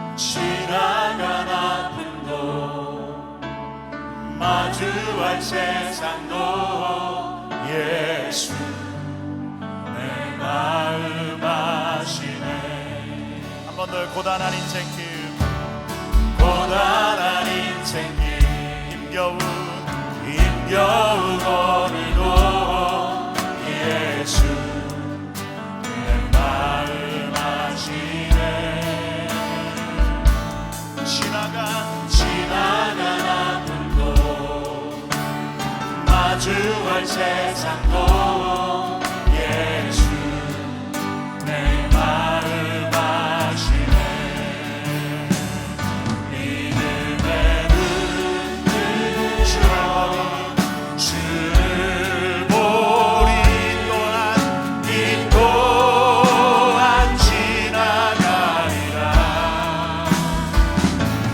지나간 아픔도 마주할 세상도 예수 내 마음 아시네. 한 번 더 고단한 인생길, 고단한 인생길, 힘겨운 오늘도 예수 내 마음 아시네. 지나간 아픔도 마주할 세상도 예수 내 마음 아시네. 믿음의 눈으로 주를 보리. 이 또한 지나가리라.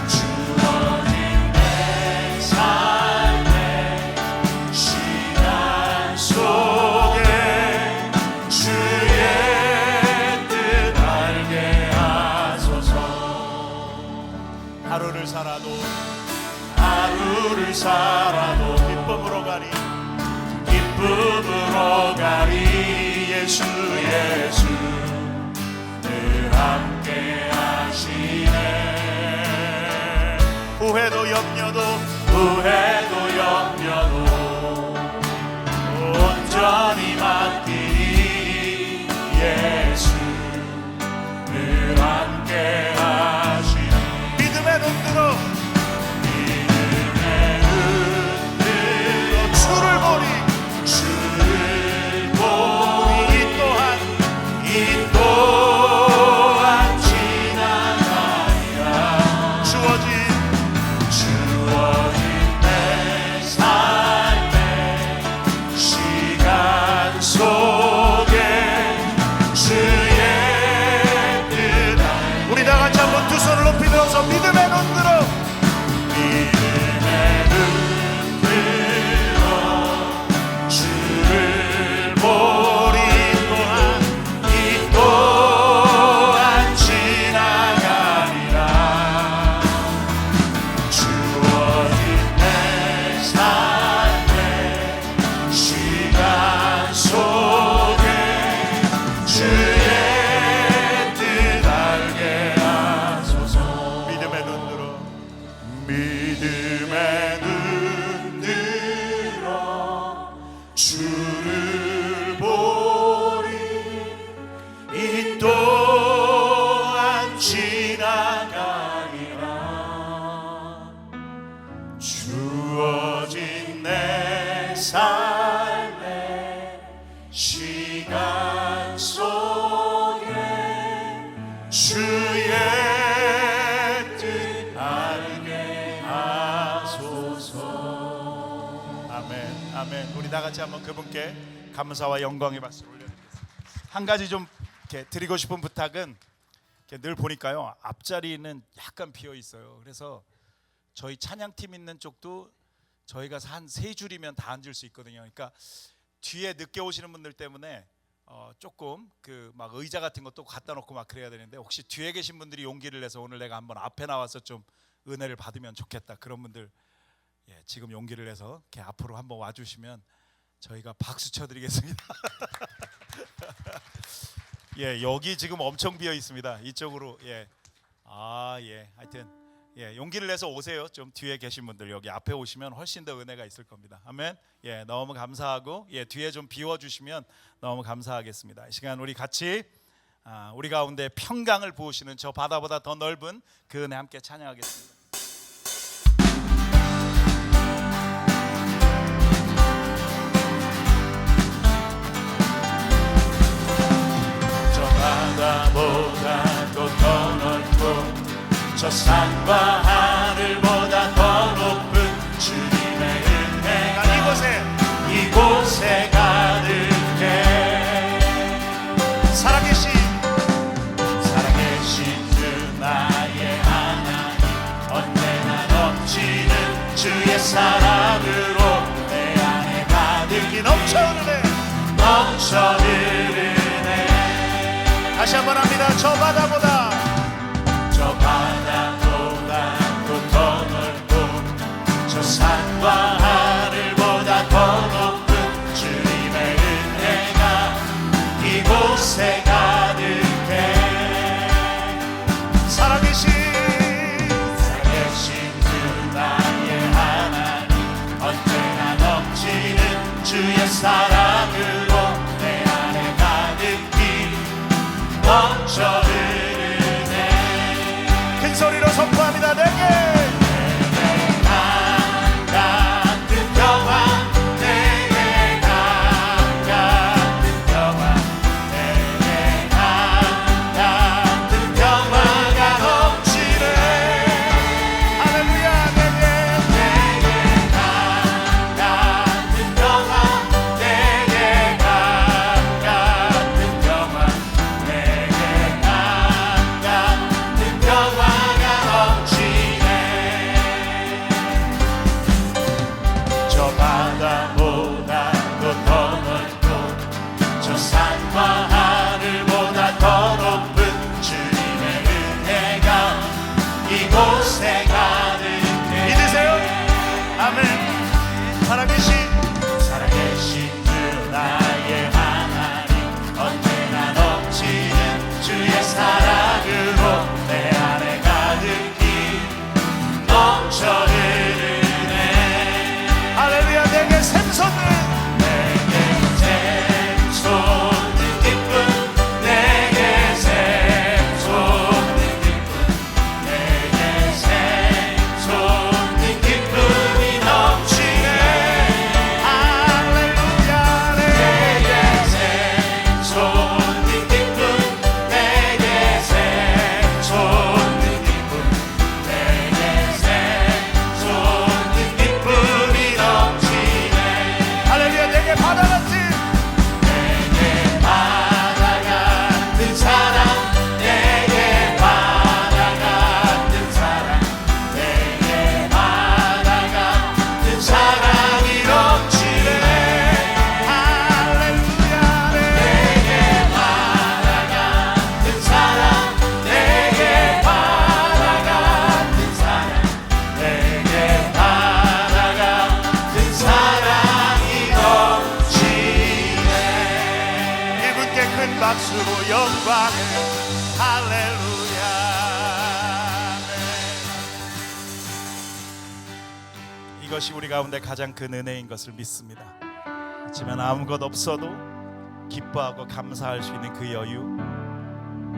주어진 내 삶의 시간 속에 주의 뜻 알게 하소서. 하루를 살아도 기쁨으로 가리 예수 늘 함께 하시네. 후회도 염려도 온전히 맡기리 예수 늘 함께 하시네. 믿음의 눈으로 주를 보리. 이 또한 지나가리라. 주어진 내 삶의 시간 속에 주의 뜻. 우리 다 같이 한번 두 손을 높이 들어서 믿음의 눈으로 주를 보리. 이 또한 지나가리라. 주어진 내 삶의 시간 속에 주의 뜻 알게 하소서. 믿음의 눈으로 주를 보리. 이 또한 지나가리라. 주어진 내 삶의 시간 속에 주의 뜻 알게 하소서. 아멘, 아멘. 우리 다 같이 한번 그분께 감사와 영광의 박수를 올려드리겠습니다. 한 가지 좀 이렇게 드리고 싶은 부탁은, 이렇게 늘 보니까요 앞자리는 약간 비어 있어요. 그래서 저희 찬양팀 있는 쪽도 저희가 한 3줄이면 다 앉을 수 있거든요. 그러니까 뒤에 늦게 오시는 분들 때문에 조금 그 막 의자 같은 것도 갖다 놓고 막 그래야 되는데, 혹시 뒤에 계신 분들이 용기를 내서 오늘 내가 한번 앞에 나와서 좀 은혜를 받으면 좋겠다, 그런 분들 지금 용기를 내서 이렇게 앞으로 한번 와주시면 저희가 박수 쳐드리겠습니다. 여기 지금 엄청 비어 있습니다. 이쪽으로 하여튼 용기를 내서 오세요. 좀 뒤에 계신 분들 여기 앞에 오시면 훨씬 더 은혜가 있을 겁니다. 아멘. 너무 감사하고 뒤에 좀 비워주시면 너무 감사하겠습니다. 이 시간 우리 같이 우리 가운데 평강을 부으시는 저 바다보다 더 넓은 그 은혜 함께 찬양하겠습니다. 바다보다도 더 넓고 저 산과 하늘보다 더 높은 주님의 은혜가 이곳에 가득해. 살아계신 주 나의 하나님, 언제나 넘치는 주의 사랑으로 내 안에 가득히 넘쳐흐르네. 다시 한번 합니다. 저 바다보다 더 넓고 저 산과 하늘보다 더 높은 주님의 은혜가 이곳에 가득해. 살아계신 주 나의 하나님 언제나 넘치는 주의 사랑으로 내 안에 가득히 넘쳐 흐르네. 큰 소리로 선포합니다. 내게 살아계신 주 나의 하나님 언제나 넘치는 주의 사랑으로 내 안에 가득히 넘쳐 흐르네. 할렐루야. 내게 샘솟는 기쁨 내게 샘솟는 기쁨 내게 샘솟는 기쁨이 넘치네. 박수로 영광을 할렐루야. 이것이 우리 가운데 가장 큰 은혜인 것을 믿습니다. 하지만 아무것 없어도 기뻐하고 감사할 수 있는 그 여유,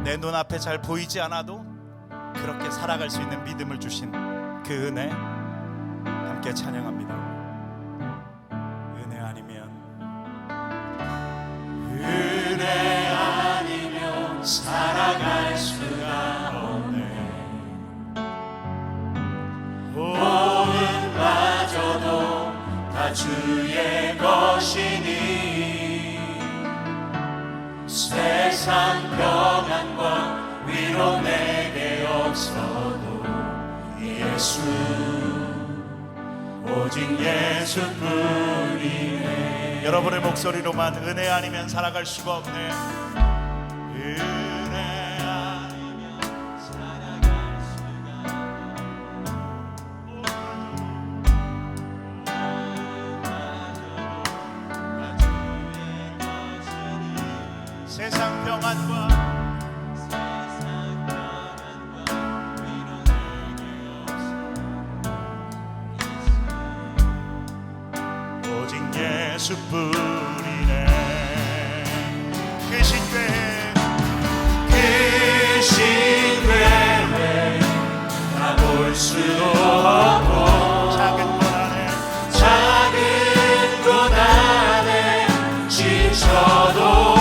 내 눈앞에 잘 보이지 않아도 그렇게 살아갈 수 있는 믿음을 주신 그 은혜 함께 찬양합니다. 은혜 아니면 살아갈 수가 없네. 모든마저도 다 주의 것이니 세상 평안과 위로 내게 없어도 예수 오직 예수뿐이네. 여러분의 목소리로만 은혜 아니면 살아갈 수가 없네. 세상 평안과 오직 예수뿐이네. 그 신뢰 가볼 수도 없고 작은 곳 안에 지쳐도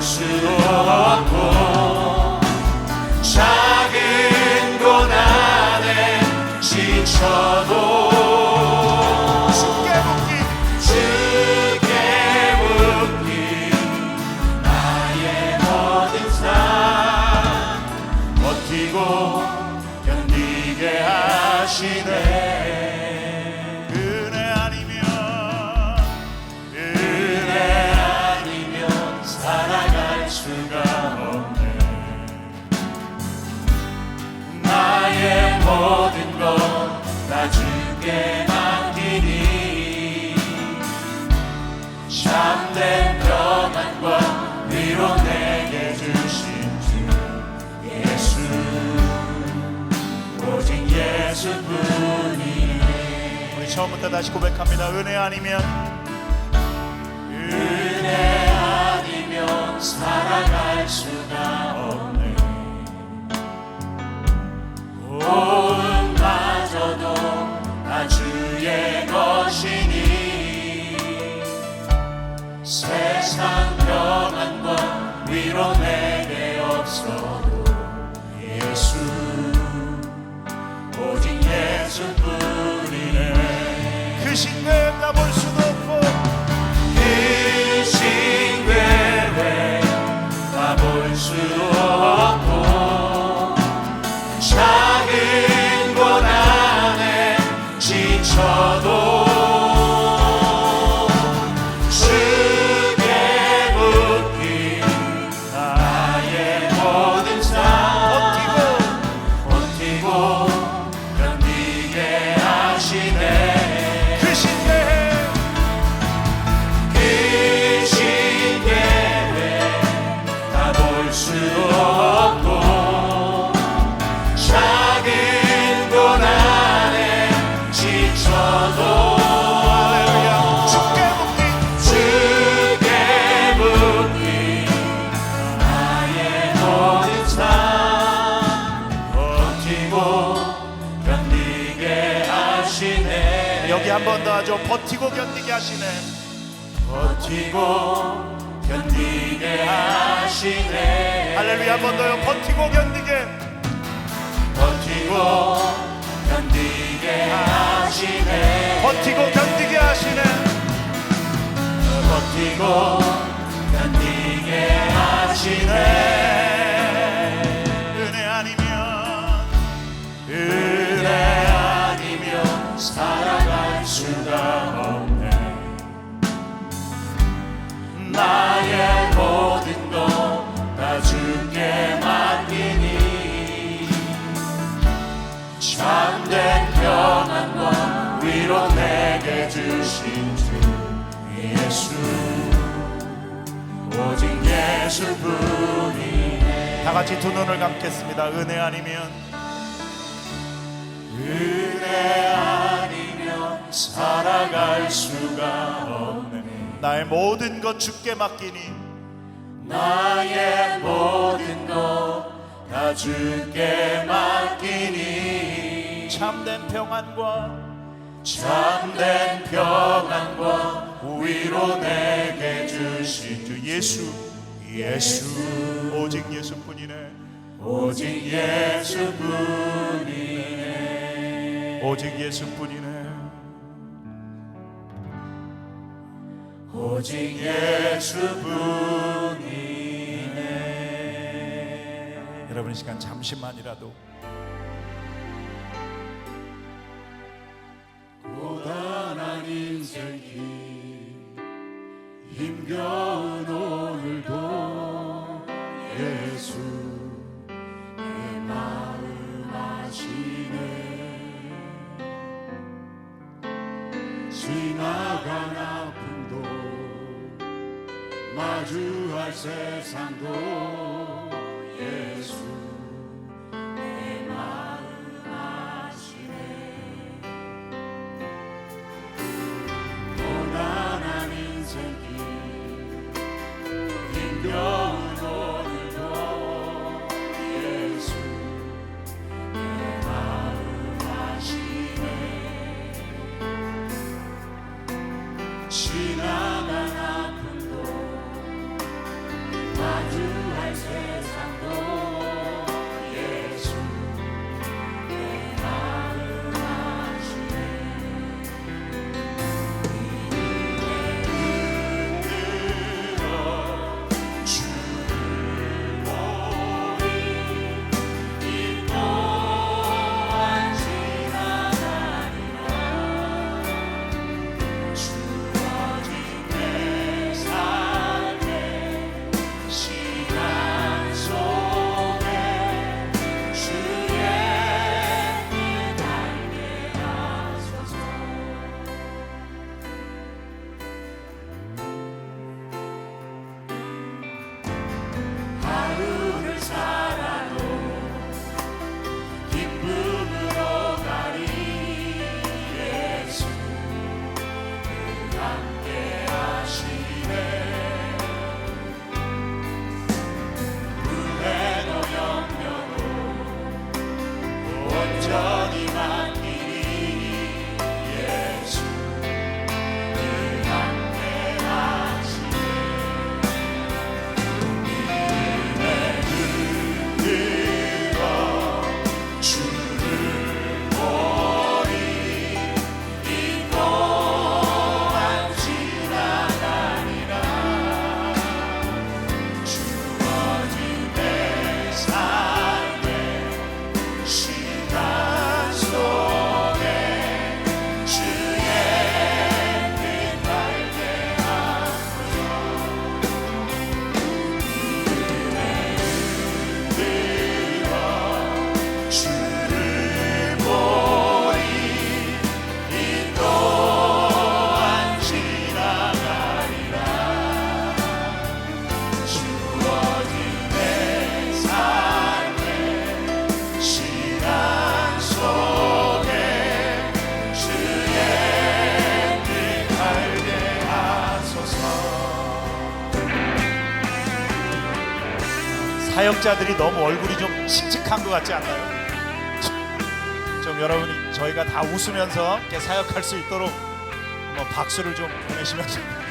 수 주께 맡기니 참된 평안과 위로 내게 주신 주 예수 오직 예수뿐이네. 우리 처음부터 다시 고백합니다. 은혜 아니면 살아갈 수가 없네. 고음마저도 다 주의 것이니 세상 평안과 위로 내게 없어도 예수 오직 예수뿐이네. 그 신뢰 가볼 수도 없고 그 신뢰 가볼 수 없고 작은 고난에 지쳐도 주께 묶인 나의 모든 삶 버티고 견디게 하시네. 그 신뢰 가볼 수 없고 작은 고난에 지쳐도 주께 묶인 나의 모든 삶 버티고 견디게 하시네. 여기 한 번 더 하죠. 버티고 견디게 하시네. 버티고 견디게 하시네. 할렐루야. 한 번 더요. 버티고 견디게 하시네. 버티고 견디게 하시네. 버티고 견디게 하시네. 은혜 아니면 살아갈 수가 없네. 나의 모든 것 다 주께 맡기니 참된 평안과 위로 내게 주신 주 예수 오직 예수뿐이네. 다 같이 두 눈을 감겠습니다. 은혜 아니면 살아갈 수가 없네. 나의 모든 것 주께 맡기니 나의 모든 것 다 주께 맡기니 참된 평안과 위로 내게 주신 주 예수 오직 예수뿐이네. 오직 예수뿐이네. 오직 예수뿐이네. 오직 예수뿐이네. 여러분 이 시간 잠시만이라도 고단한 인생길 힘겨운 오늘도 예수 내 마음 아시네. 지나간 아픔도 마주할 세상도 예수 내 마음 아시네. 고단한 인생길 힘겨운 오늘도 예수 내 마음 아시네. 지나간 아픔도 마주할 세상도 사역자들이 너무 얼굴이 좀 칙칙한 것 같지 않나요? 좀 여러분이 저희가 다 웃으면서 이렇게 사역할 수 있도록 박수를 좀 보내시면 좋겠습니다.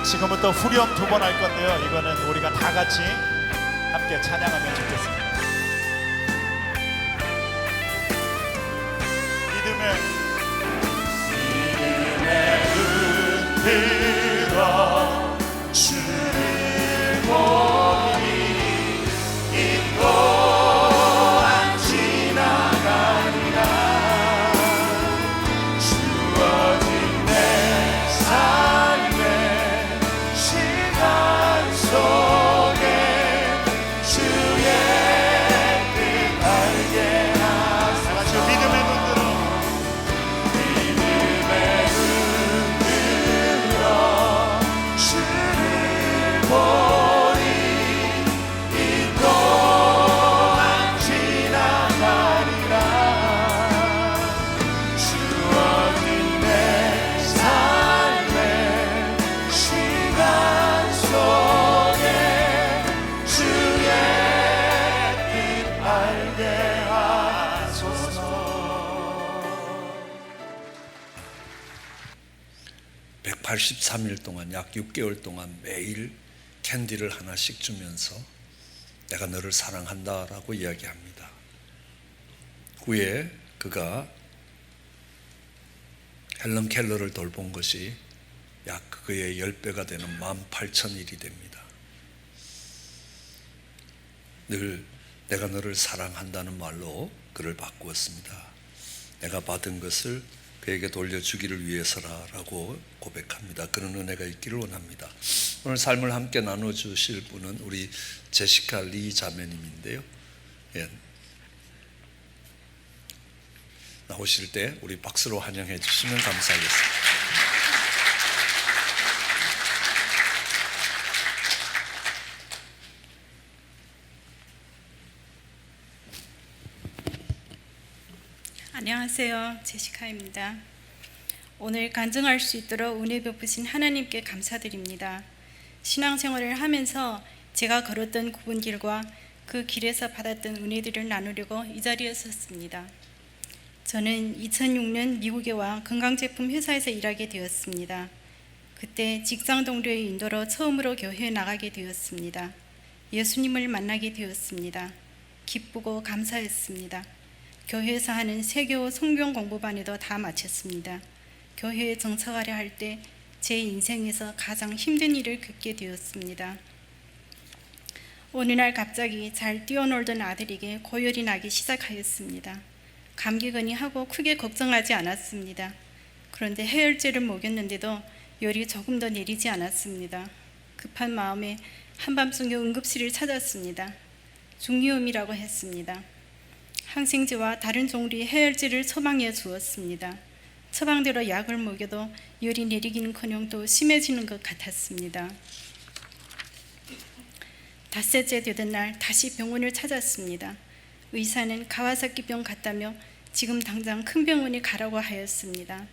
지금부터 후렴 2번 할 건데요. 이거는 우리가 다 같이 함께 찬양하면 좋겠습니다. 믿음의 눈 들어 주를 보니 이 또한 지나가리라. 주어진 내 삶의 시간 속에 주의 뜻 알게 하소서. 같이 믿음의 눈 들어 백 83일 동안 약 6개월 동안 매일 캔디를 하나씩 주면서 내가 너를 사랑한다라고 이야기합니다. 후에 그가 헬런 켈러를 돌본 것이 약 그의 10배가 되는 18,000일이 됩니다. 늘 내가 너를 사랑한다는 말로 그를 바꾸었습니다. 내가 받은 것을 그에게 돌려주기를 위해서라고 고백합니다. 그런 은혜가 있기를 원합니다. 오늘 삶을 함께 나눠주실 분은 우리 제시카 리 자매님인데요. 예. 나오실 때 우리 박수로 환영해 주시면 감사하겠습니다. 안녕하세요. 제시카입니다. 오늘 간증할 수 있도록 은혜 베푸신 하나님께 감사드립니다. 신앙생활을 하면서 제가 걸었던 굽은 길과 그 길에서 받았던 은혜들을 나누려고 이 자리에 섰습니다. 저는 2006년 미국에 와 건강제품 회사에서 일하게 되었습니다. 그때 직장 동료의 인도로 처음으로 교회에 나가게 되었습니다. 예수님을 만나게 되었습니다. 기쁘고 감사했습니다. 교회에서 하는 세교 성경 공부반에도 다 마쳤습니다. 교회에 정착하려 할 때 제 인생에서 가장 힘든 일을 겪게 되었습니다. 어느 날 갑자기 잘 뛰어놀던 아들에게 고열이 나기 시작하였습니다. 감기거니 하고 크게 걱정하지 않았습니다. 그런데 해열제를 먹였는데도 열이 조금 더 내리지 않았습니다. 급한 마음에 한밤중에 응급실을 찾았습니다. 중이염이라고 했습니다. 항생제와 다른 종류의 해열제를 처방해 주었습니다. 처방대로 약을 먹여도 열이 내리기는커녕 또 심해지는 것 같았습니다. 닷새째 되던 날 다시 병원을 찾았습니다. 의사는 가와사키병 같다며 지금 당장 큰 병원에 가라고 하였습니다.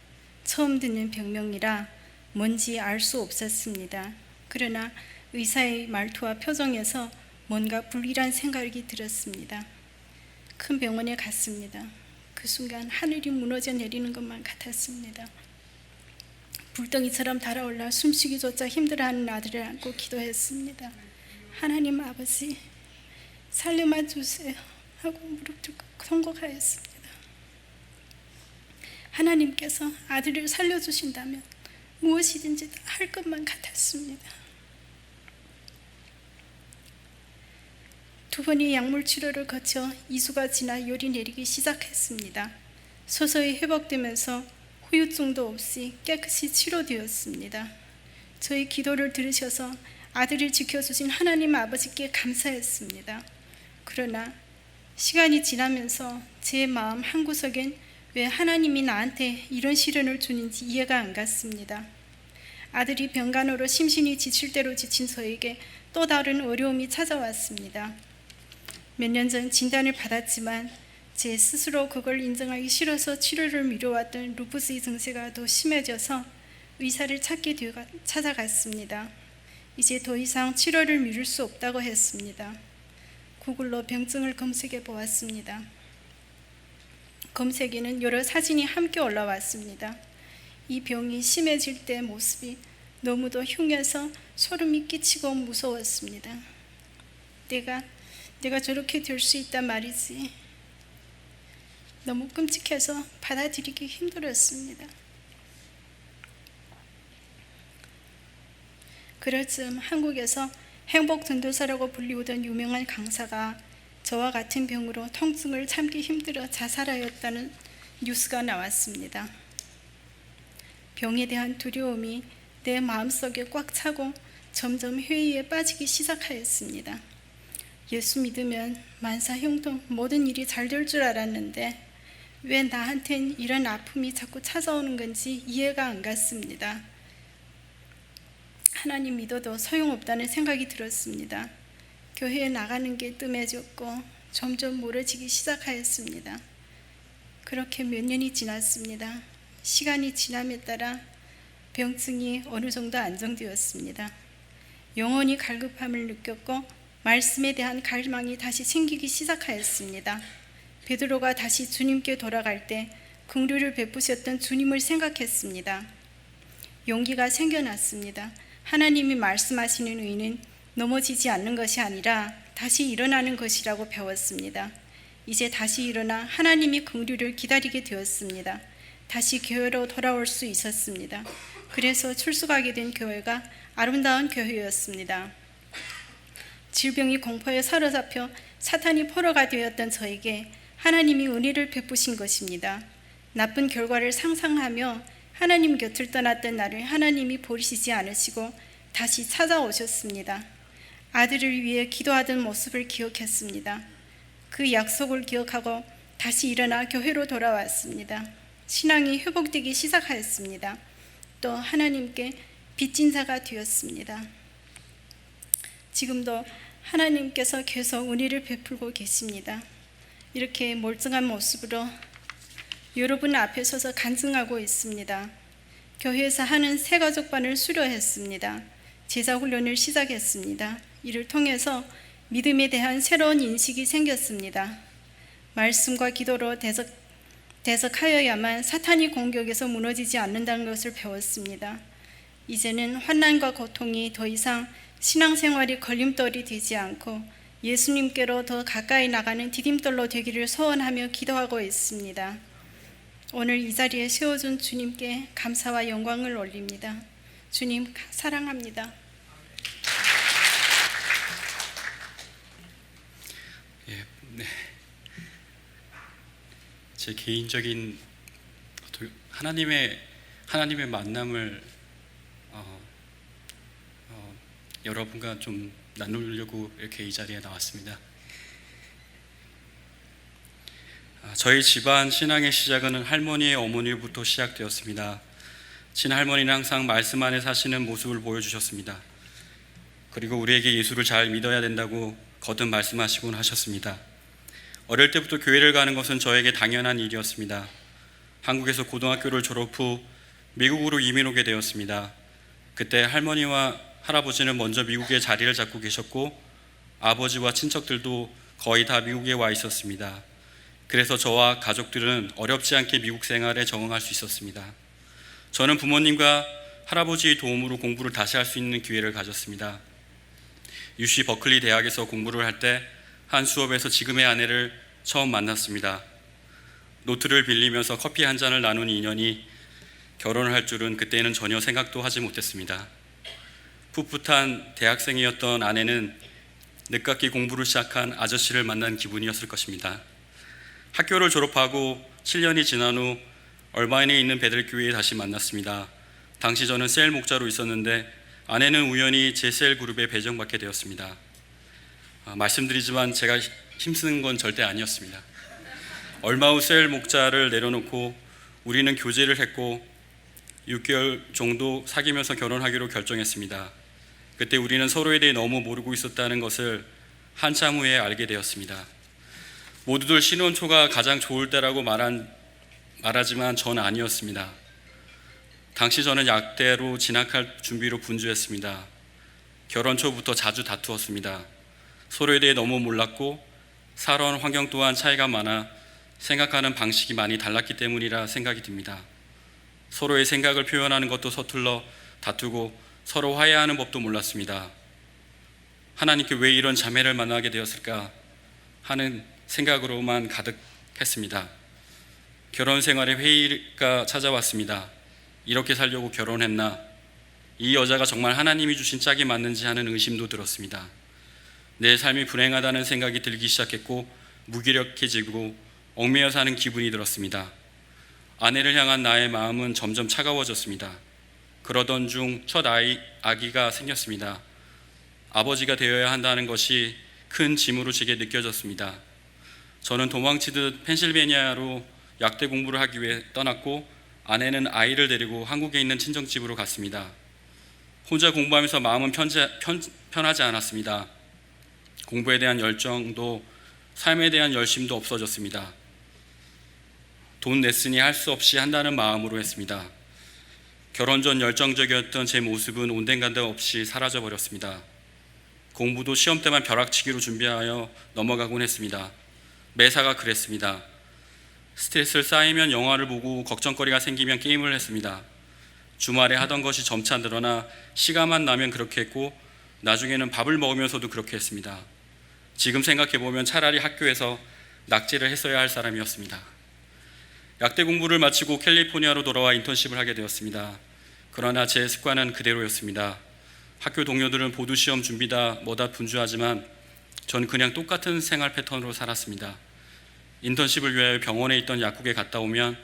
처음 듣는 병명이라 뭔지 알 수 없었습니다. 그러나 의사의 말투와 표정에서 뭔가 불길한 생각이 들었습니다. 큰 병원에 갔습니다. 그 순간 하늘이 무너져 내리는 것만 같았습니다. 불덩이처럼 달아올라 숨쉬기조차 힘들어하는 아들을 안고 기도했습니다. 하나님 아버지, 살려만 주세요 하고 무릎 꿇고 통곡하였습니다. 하나님께서 아들을 살려주신다면 무엇이든지 다 할 것만 같았습니다. 두 번의 약물 치료를 거쳐 2주가 지나 열이 내리기 시작했습니다. 서서히 회복되면서 후유증도 없이 깨끗이 치료되었습니다. 저희 기도를 들으셔서 아들을 지켜주신 하나님 아버지께 감사했습니다. 그러나 시간이 지나면서 제 마음 한구석엔 왜 하나님이 나한테 이런 시련을 주는지 이해가 안 갔습니다. 아들이 병간호로 심신이 지칠 대로 지친 저에게 또 다른 어려움이 찾아왔습니다. 몇 년 전 진단을 받았지만 제 스스로 그걸 인정하기 싫어서 치료를 미뤄왔던 루푸스 증세가 더 심해져서 의사를 찾아갔습니다. 이제 더 이상 치료를 미룰 수 없다고 했습니다. 구글로 병증을 검색해 보았습니다. 검색에는 여러 사진이 함께 올라왔습니다. 이 병이 심해질 때 모습이 너무도 흉해서 소름이 끼치고 무서웠습니다. 내가 저렇게 될 수 있단 말이지. 너무 끔찍해서 받아들이기 힘들었습니다. 그럴 즈음 한국에서 행복전도사라고 불리우던 유명한 강사가 저와 같은 병으로 통증을 참기 힘들어 자살하였다는 뉴스가 나왔습니다. 병에 대한 두려움이 내 마음속에 꽉 차고 점점 회의에 빠지기 시작하였습니다. 예수 믿으면 만사형통 모든 일이 잘 될 줄 알았는데 왜 나한텐 이런 아픔이 자꾸 찾아오는 건지 이해가 안 갔습니다. 하나님 믿어도 소용없다는 생각이 들었습니다. 교회에 나가는 게 뜸해졌고 점점 멀어지기 시작하였습니다. 그렇게 몇 년이 지났습니다. 시간이 지남에 따라 병증이 어느 정도 안정되었습니다. 영혼이 갈급함을 느꼈고 말씀에 대한 갈망이 다시 생기기 시작하였습니다. 베드로가 다시 주님께 돌아갈 때 긍휼을 베푸셨던 주님을 생각했습니다. 용기가 생겨났습니다. 하나님이 말씀하시는 의는 넘어지지 않는 것이 아니라 다시 일어나는 것이라고 배웠습니다. 이제 다시 일어나 하나님이 긍휼을 기다리게 되었습니다. 다시 교회로 돌아올 수 있었습니다. 그래서 출석하게 된 교회가 아름다운 교회였습니다. 질병이 공포에 사로잡혀 사탄이 포로가 되었던 저에게 하나님이 은혜를 베푸신 것입니다. 나쁜 결과를 상상하며 하나님 곁을 떠났던 나를 하나님이 버리시지 않으시고 다시 찾아오셨습니다. 아들을 위해 기도하던 모습을 기억했습니다. 그 약속을 기억하고 다시 일어나 교회로 돌아왔습니다. 신앙이 회복되기 시작하였습니다. 또 하나님께 빚진 자가 되었습니다. 지금도 하나님께서 계속 은혜를 베풀고 계십니다. 이렇게 멀쩡한 모습으로 여러분 앞에 서서 간증하고 있습니다. 교회에서 하는 새가족반을 수료했습니다. 제자훈련을 시작했습니다. 이를 통해서 믿음에 대한 새로운 인식이 생겼습니다. 말씀과 기도로 대적하여야만 사탄이 공격에서 무너지지 않는다는 것을 배웠습니다. 이제는 환난과 고통이 더 이상 신앙생활이 걸림돌이 되지 않고 예수님께로 더 가까이 나가는 디딤돌로 되기를 소원하며 기도하고 있습니다. 오늘 이 자리에 세워준 주님께 감사와 영광을 올립니다. 주님 사랑합니다. 제 개인적인 하나님의 만남을 여러분과 좀 나누려고 이렇게 이 자리에 나왔습니다. 저희 집안 신앙의 시작은 할머니의 어머니부터 시작되었습니다. 친할머니는 항상 말씀 안에 사시는 모습을 보여주셨습니다. 그리고 우리에게 예수를 잘 믿어야 된다고 거듭 말씀하시곤 하셨습니다. 어릴 때부터 교회를 가는 것은 저에게 당연한 일이었습니다. 한국에서 고등학교를 졸업 후 미국으로 이민 오게 되었습니다. 그때 할머니와 할아버지는 먼저 미국에 자리를 잡고 계셨고 아버지와 친척들도 거의 다 미국에 와 있었습니다. 그래서 저와 가족들은 어렵지 않게 미국 생활에 적응할 수 있었습니다. 저는 부모님과 할아버지의 도움으로 공부를 다시 할 수 있는 기회를 가졌습니다. UC 버클리 대학에서 공부를 할 때 한 수업에서 지금의 아내를 처음 만났습니다. 노트를 빌리면서 커피 한 잔을 나눈 인연이 결혼을 할 줄은 그때는 전혀 생각도 하지 못했습니다. 풋풋한 대학생이었던 아내는 늦깎이 공부를 시작한 아저씨를 만난 기분이었을 것입니다. 학교를 졸업하고 7년이 지난 후 얼바인에 있는 베들교회에 다시 만났습니다. 당시 저는 셀 목자로 있었는데 아내는 우연히 제 셀 그룹에 배정받게 되었습니다. 말씀드리지만 제가 힘쓰는 건 절대 아니었습니다. 얼마 후 셀 목자를 내려놓고 우리는 교제를 했고 6개월 정도 사귀면서 결혼하기로 결정했습니다. 그때 우리는 서로에 대해 너무 모르고 있었다는 것을 한참 후에 알게 되었습니다. 모두들 신혼 초가 가장 좋을 때라고 말하지만 전 아니었습니다. 당시 저는 약대로 진학할 준비로 분주했습니다. 결혼 초부터 자주 다투었습니다. 서로에 대해 너무 몰랐고 살아온 환경 또한 차이가 많아 생각하는 방식이 많이 달랐기 때문이라 생각이 듭니다. 서로의 생각을 표현하는 것도 서툴러 다투고 서로 화해하는 법도 몰랐습니다. 하나님께 왜 이런 자매를 만나게 되었을까 하는 생각으로만 가득했습니다. 결혼 생활에 회의가 찾아왔습니다. 이렇게 살려고 결혼했나? 이 여자가 정말 하나님이 주신 짝이 맞는지 하는 의심도 들었습니다. 내 삶이 불행하다는 생각이 들기 시작했고 무기력해지고 얽매여 사는 기분이 들었습니다. 아내를 향한 나의 마음은 점점 차가워졌습니다. 그러던 중 첫 아기가 생겼습니다. 아버지가 되어야 한다는 것이 큰 짐으로 제게 느껴졌습니다. 저는 도망치듯 펜실베니아로 약대 공부를 하기 위해 떠났고 아내는 아이를 데리고 한국에 있는 친정집으로 갔습니다. 혼자 공부하면서 마음은 편하지 않았습니다. 공부에 대한 열정도 삶에 대한 열심도 없어졌습니다. 돈 냈으니 할 수 없이 한다는 마음으로 했습니다. 결혼 전 열정적이었던 제 모습은 온데간데 없이 사라져버렸습니다. 공부도 시험 때만 벼락치기로 준비하여 넘어가곤 했습니다. 매사가 그랬습니다. 스트레스를 쌓이면 영화를 보고 걱정거리가 생기면 게임을 했습니다. 주말에 하던 것이 점차 늘어나 시간만 나면 그렇게 했고 나중에는 밥을 먹으면서도 그렇게 했습니다. 지금 생각해보면 차라리 학교에서 낙제를 했어야 할 사람이었습니다. 약대 공부를 마치고 캘리포니아로 돌아와 인턴십을 하게 되었습니다. 그러나 제 습관은 그대로였습니다. 학교 동료들은 보드시험 준비다 뭐다 분주하지만 전 그냥 똑같은 생활 패턴으로 살았습니다. 인턴십을 위하여 병원에 있던 약국에 갔다 오면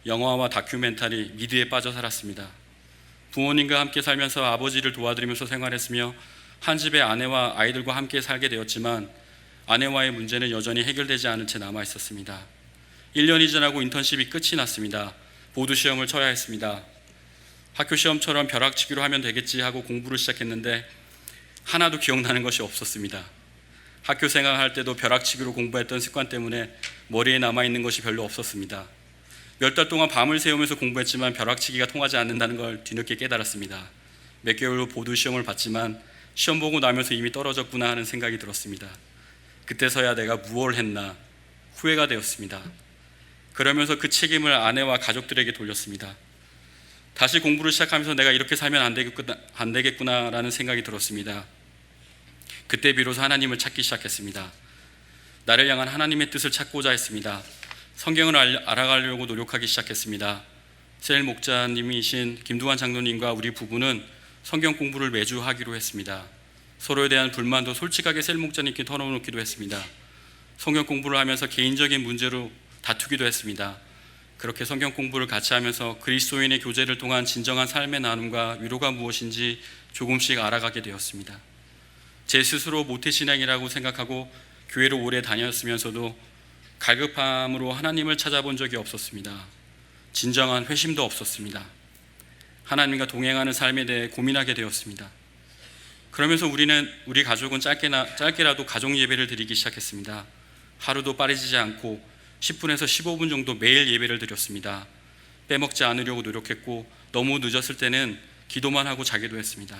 영화와 다큐멘터리, 미드에 빠져 살았습니다. 부모님과 함께 살면서 아버지를 도와드리면서 생활했으며 한 집에 아내와 아이들과 함께 살게 되었지만 아내와의 문제는 여전히 해결되지 않은 채 남아 있었습니다. 1년이 지나고 인턴십이 끝이 났습니다. 보드 시험을 쳐야 했습니다. 학교 시험처럼 벼락치기로 하면 되겠지 하고 공부를 시작했는데 하나도 기억나는 것이 없었습니다. 학교 생활할 때도 벼락치기로 공부했던 습관 때문에 머리에 남아있는 것이 별로 없었습니다. 몇 달 동안 밤을 새우면서 공부했지만 벼락치기가 통하지 않는다는 걸 뒤늦게 깨달았습니다. 몇 개월 후 보드 시험을 봤지만 시험 보고 나면서 이미 떨어졌구나 하는 생각이 들었습니다. 그때서야 내가 무엇을 했나 후회가 되었습니다. 그러면서 그 책임을 아내와 가족들에게 돌렸습니다. 다시 공부를 시작하면서 내가 이렇게 살면 안 되겠구나라는 생각이 들었습니다. 그때 비로소 하나님을 찾기 시작했습니다. 나를 향한 하나님의 뜻을 찾고자 했습니다. 성경을 알아가려고 노력하기 시작했습니다. 셀 목자님이신 김두환 장로님과 우리 부부는 성경 공부를 매주 하기로 했습니다. 서로에 대한 불만도 솔직하게 셀 목자님께 털어놓기도 했습니다. 성경 공부를 하면서 개인적인 문제로 다투기도 했습니다. 그렇게 성경 공부를 같이 하면서 그리스도인의 교제를 통한 진정한 삶의 나눔과 위로가 무엇인지 조금씩 알아가게 되었습니다. 제 스스로 모태신앙이라고 생각하고 교회를 오래 다녔으면서도 갈급함으로 하나님을 찾아본 적이 없었습니다. 진정한 회심도 없었습니다. 하나님과 동행하는 삶에 대해 고민하게 되었습니다. 그러면서 우리 가족은 짧게라도 가족 예배를 드리기 시작했습니다. 하루도 빠지지 않고 10분에서 15분 정도 매일 예배를 드렸습니다. 빼먹지 않으려고 노력했고 너무 늦었을 때는 기도만 하고 자기도 했습니다.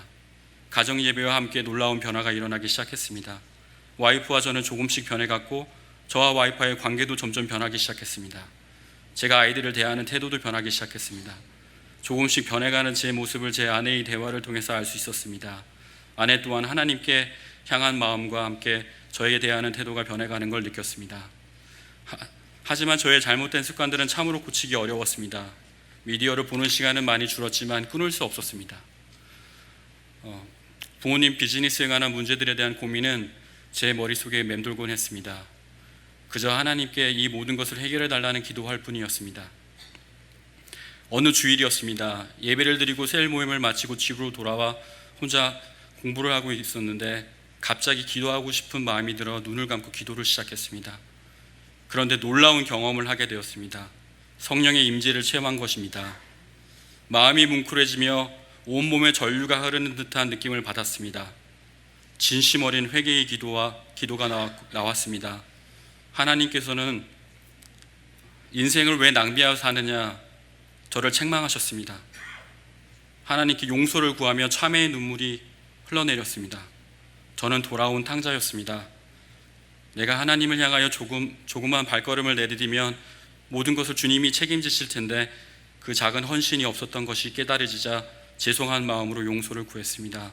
가정 예배와 함께 놀라운 변화가 일어나기 시작했습니다. 와이프와 저는 조금씩 변해갔고 저와 와이프와의 관계도 점점 변하기 시작했습니다. 제가 아이들을 대하는 태도도 변하기 시작했습니다. 조금씩 변해가는 제 모습을 제 아내의 대화를 통해서 알 수 있었습니다. 아내 또한 하나님께 향한 마음과 함께 저에게 대하는 태도가 변해가는 걸 느꼈습니다. 하지만 저의 잘못된 습관들은 참으로 고치기 어려웠습니다. 미디어를 보는 시간은 많이 줄었지만 끊을 수 없었습니다. 부모님 비즈니스에 관한 문제들에 대한 고민은 제 머릿속에 맴돌곤 했습니다. 그저 하나님께 이 모든 것을 해결해 달라는 기도할 뿐이었습니다. 어느 주일이었습니다. 예배를 드리고 셀 모임을 마치고 집으로 돌아와 혼자 공부를 하고 있었는데 갑자기 기도하고 싶은 마음이 들어 눈을 감고 기도를 시작했습니다. 그런데 놀라운 경험을 하게 되었습니다. 성령의 임재를 체험한 것입니다. 마음이 뭉클해지며 온몸에 전류가 흐르는 듯한 느낌을 받았습니다. 진심 어린 회개의 기도가 나왔습니다. 하나님께서는 인생을 왜 낭비하여 사느냐 저를 책망하셨습니다. 하나님께 용서를 구하며 참회의 눈물이 흘러내렸습니다. 저는 돌아온 탕자였습니다. 내가 하나님을 향하여 조그만 발걸음을 내디디면 모든 것을 주님이 책임지실 텐데 그 작은 헌신이 없었던 것이 깨달아지자 죄송한 마음으로 용서를 구했습니다.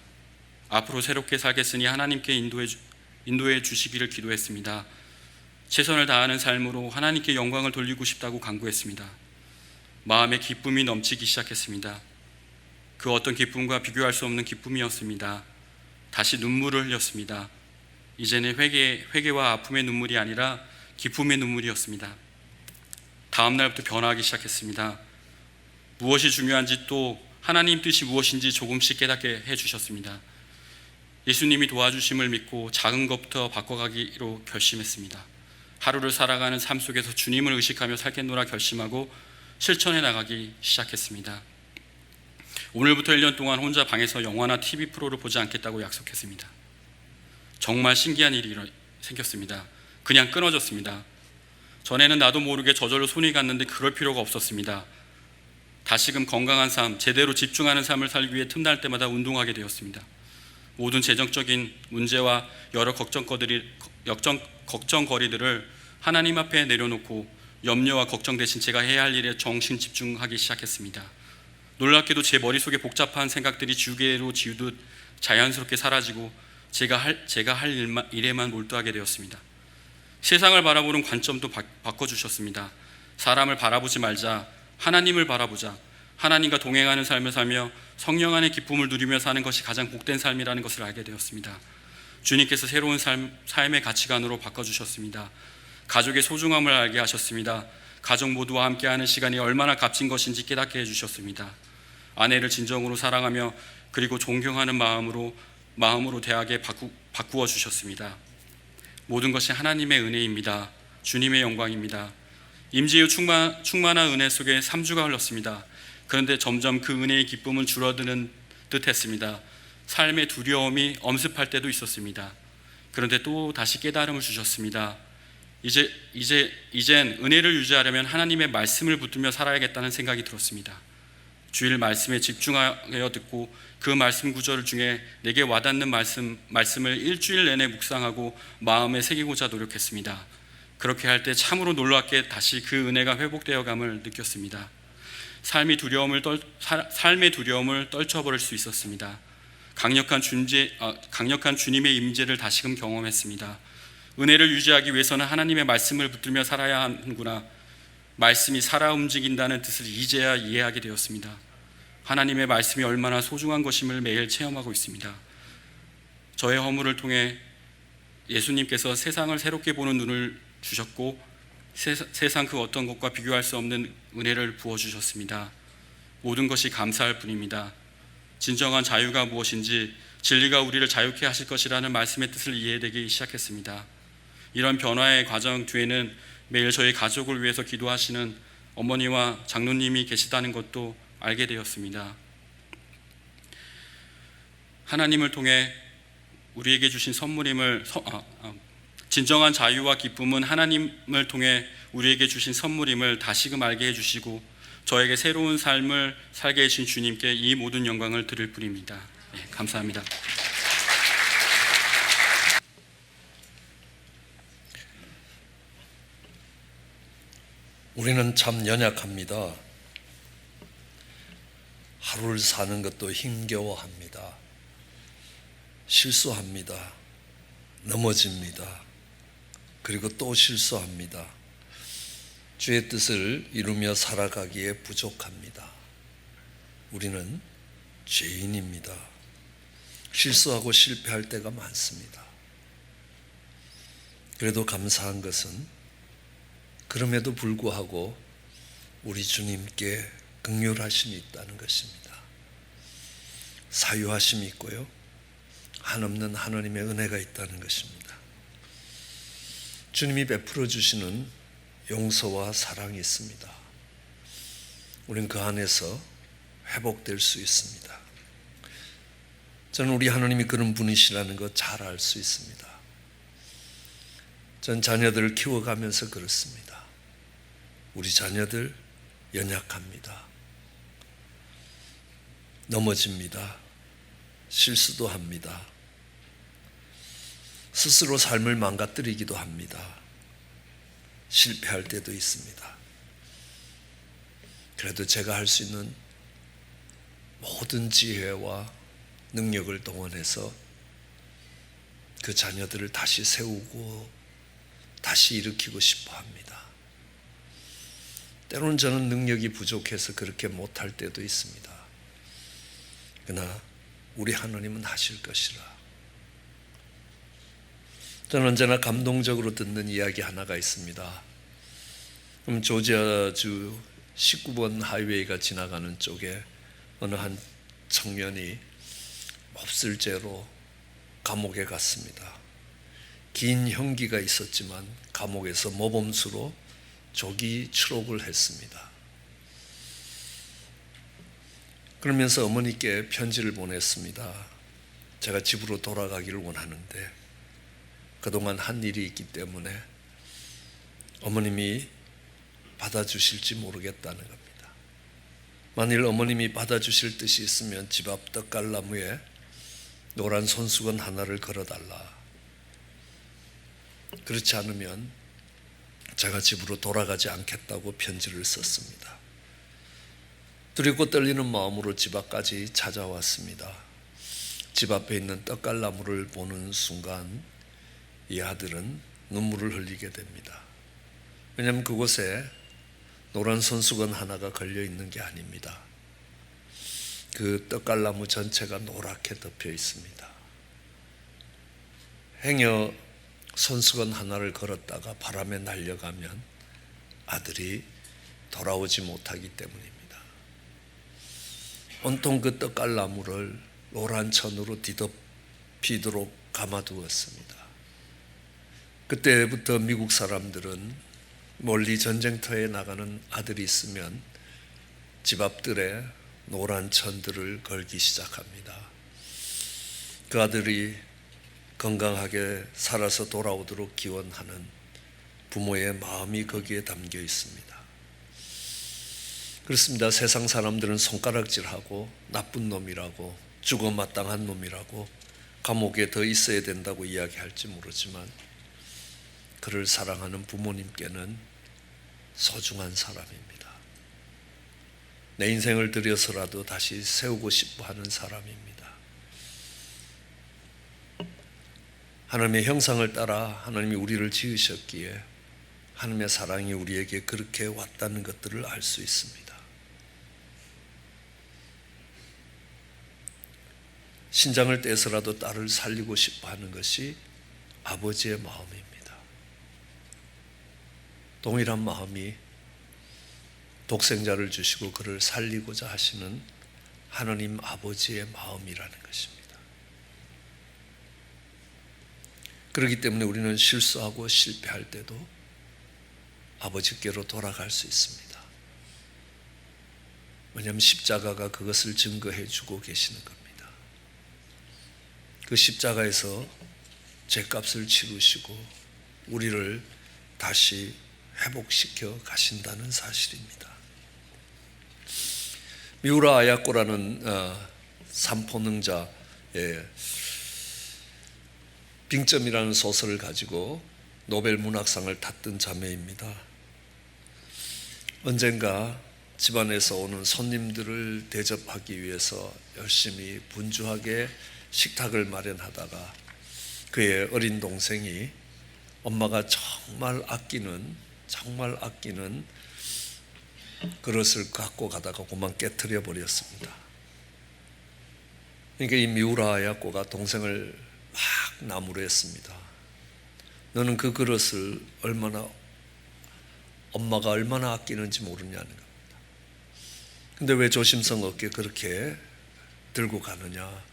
앞으로 새롭게 살겠으니 하나님께 인도해 주시기를 기도했습니다. 최선을 다하는 삶으로 하나님께 영광을 돌리고 싶다고 간구했습니다. 마음에 기쁨이 넘치기 시작했습니다. 그 어떤 기쁨과 비교할 수 없는 기쁨이었습니다. 다시 눈물을 흘렸습니다. 이제는 회개와 아픔의 눈물이 아니라 기쁨의 눈물이었습니다. 다음 날부터 변화하기 시작했습니다. 무엇이 중요한지 또 하나님 뜻이 무엇인지 조금씩 깨닫게 해주셨습니다. 예수님이 도와주심을 믿고 작은 것부터 바꿔가기로 결심했습니다. 하루를 살아가는 삶 속에서 주님을 의식하며 살겠노라 결심하고 실천해 나가기 시작했습니다. 오늘부터 1년 동안 혼자 방에서 영화나 TV 프로를 보지 않겠다고 약속했습니다. 정말 신기한 일이 생겼습니다. 그냥 끊어졌습니다. 전에는 나도 모르게 저절로 손이 갔는데 그럴 필요가 없었습니다. 다시금 건강한 삶, 제대로 집중하는 삶을 살기 위해 틈날 때마다 운동하게 되었습니다. 모든 재정적인 문제와 여러 걱정거리들을 하나님 앞에 내려놓고 염려와 걱정 대신 제가 해야 할 일에 정신 집중하기 시작했습니다. 놀랍게도 제 머릿속에 복잡한 생각들이 지우개로 지우듯 자연스럽게 사라지고 제가 할 일에만 몰두하게 되었습니다. 세상을 바라보는 관점도 바꿔주셨습니다. 사람을 바라보지 말자, 하나님을 바라보자. 하나님과 동행하는 삶을 살며 성령 안의 기쁨을 누리며 사는 것이 가장 복된 삶이라는 것을 알게 되었습니다. 주님께서 새로운 삶의 가치관으로 바꿔주셨습니다. 가족의 소중함을 알게 하셨습니다. 가족 모두와 함께하는 시간이 얼마나 값진 것인지 깨닫게 해주셨습니다. 아내를 진정으로 사랑하며 그리고 존경하는 마음으로 대하게 바꾸어 주셨습니다. 모든 것이 하나님의 은혜입니다. 주님의 영광입니다. 임재유 충만한 은혜 속에 3주가 흘렀습니다. 그런데 점점 그 은혜의 기쁨은 줄어드는 듯 했습니다. 삶의 두려움이 엄습할 때도 있었습니다. 그런데 또 다시 깨달음을 주셨습니다. 이젠 은혜를 유지하려면 하나님의 말씀을 붙들며 살아야겠다는 생각이 들었습니다. 주일 말씀에 집중하여 듣고 그 말씀 구절 중에 내게 와닿는 말씀을 일주일 내내 묵상하고 마음에 새기고자 노력했습니다. 그렇게 할 때 참으로 놀랍게 다시 그 은혜가 회복되어감을 느꼈습니다. 삶의 두려움을 떨쳐버릴 수 있었습니다. 강력한 주님의 임재를 다시금 경험했습니다. 은혜를 유지하기 위해서는 하나님의 말씀을 붙들며 살아야 하는구나. 말씀이 살아 움직인다는 뜻을 이제야 이해하게 되었습니다. 하나님의 말씀이 얼마나 소중한 것임을 매일 체험하고 있습니다. 저의 허물을 통해 예수님께서 세상을 새롭게 보는 눈을 주셨고 세상 그 어떤 것과 비교할 수 없는 은혜를 부어주셨습니다. 모든 것이 감사할 뿐입니다. 진정한 자유가 무엇인지 진리가 우리를 자유케 하실 것이라는 말씀의 뜻을 이해되기 시작했습니다. 이런 변화의 과정 뒤에는 매일 저희 가족을 위해서 기도하시는 어머니와 장로님이 계시다는 것도 알게 되었습니다. 하나님을 통해 우리에게 주신 선물임을 진정한 자유와 기쁨은 하나님을 통해 우리에게 주신 선물임을 다시금 알게 해주시고 저에게 새로운 삶을 살게 해주신 주님께 이 모든 영광을 드릴 뿐입니다. 네, 감사합니다. 우리는 참 연약합니다. 하루를 사는 것도 힘겨워합니다. 실수합니다. 넘어집니다. 그리고 또 실수합니다. 주의 뜻을 이루며 살아가기에 부족합니다. 우리는 죄인입니다. 실수하고 실패할 때가 많습니다. 그래도 감사한 것은 그럼에도 불구하고 우리 주님께 긍휼하심이 있다는 것입니다. 사유하심이 있고요. 한없는 하나님의 은혜가 있다는 것입니다. 주님이 베풀어 주시는 용서와 사랑이 있습니다. 우리는 그 안에서 회복될 수 있습니다. 저는 우리 하나님이 그런 분이시라는 것 잘 알 수 있습니다. 전 자녀들을 키워가면서 그렇습니다. 우리 자녀들 연약합니다. 넘어집니다. 실수도 합니다. 스스로 삶을 망가뜨리기도 합니다. 실패할 때도 있습니다. 그래도 제가 할 수 있는 모든 지혜와 능력을 동원해서 그 자녀들을 다시 세우고 다시 일으키고 싶어 합니다. 때로는 저는 능력이 부족해서 그렇게 못할 때도 있습니다. 그러나 우리 하나님은 하실 것이라. 저는 언제나 감동적으로 듣는 이야기 하나가 있습니다. 조지아주 19번 하이웨이가 지나가는 쪽에 어느 한 청년이 몹쓸 죄로 감옥에 갔습니다. 긴 형기가 있었지만 감옥에서 모범수로 조기 추록을 했습니다. 그러면서 어머니께 편지를 보냈습니다. 제가 집으로 돌아가기를 원하는데 그동안 한 일이 있기 때문에 어머님이 받아주실지 모르겠다는 겁니다. 만일 어머님이 받아주실 뜻이 있으면 집 앞 떡갈나무에 노란 손수건 하나를 걸어달라. 그렇지 않으면 제가 집으로 돌아가지 않겠다고 편지를 썼습니다. 두렵고 떨리는 마음으로 집 앞까지 찾아왔습니다. 집 앞에 있는 떡갈나무를 보는 순간 이 아들은 눈물을 흘리게 됩니다. 왜냐하면 그곳에 노란 손수건 하나가 걸려 있는 게 아닙니다. 그 떡갈나무 전체가 노랗게 덮여 있습니다. 행여 손수건 하나를 걸었다가 바람에 날려가면 아들이 돌아오지 못하기 때문입니다. 온통 그 떡갈나무를 노란 천으로 뒤덮이도록 감아두었습니다. 그때부터 미국 사람들은 멀리 전쟁터에 나가는 아들이 있으면 집 앞들에 노란 천들을 걸기 시작합니다. 그 아들이 건강하게 살아서 돌아오도록 기원하는 부모의 마음이 거기에 담겨 있습니다. 그렇습니다. 세상 사람들은 손가락질하고 나쁜 놈이라고 죽어 마땅한 놈이라고 감옥에 더 있어야 된다고 이야기할지 모르지만 그를 사랑하는 부모님께는 소중한 사람입니다. 내 인생을 들여서라도 다시 세우고 싶어 하는 사람입니다. 하나님의 형상을 따라 하나님이 우리를 지으셨기에 하나님의 사랑이 우리에게 그렇게 왔다는 것들을 알 수 있습니다. 신장을 떼서라도 딸을 살리고 싶어 하는 것이 아버지의 마음입니다. 동일한 마음이 독생자를 주시고 그를 살리고자 하시는 하나님 아버지의 마음이라는 것입니다. 그렇기 때문에 우리는 실수하고 실패할 때도 아버지께로 돌아갈 수 있습니다. 왜냐하면 십자가가 그것을 증거해 주고 계시는 겁니다. 그 십자가에서 죄값을 치르시고 우리를 다시 회복시켜 가신다는 사실입니다. 미우라 아야코라는 삼포능자의 빙점이라는 소설을 가지고 노벨 문학상을 탔던 자매입니다. 언젠가 집안에서 오는 손님들을 대접하기 위해서 열심히 분주하게 식탁을 마련하다가 그의 어린 동생이 엄마가 정말 아끼는 그릇을 갖고 가다가 그만 깨트려 버렸습니다. 그러니까 이 미우라 아야코가 동생을 막 나무랬습니다. 너는 그 그릇을 엄마가 얼마나 아끼는지 모르냐는 겁니다. 근데 왜 조심성 없게 그렇게 들고 가느냐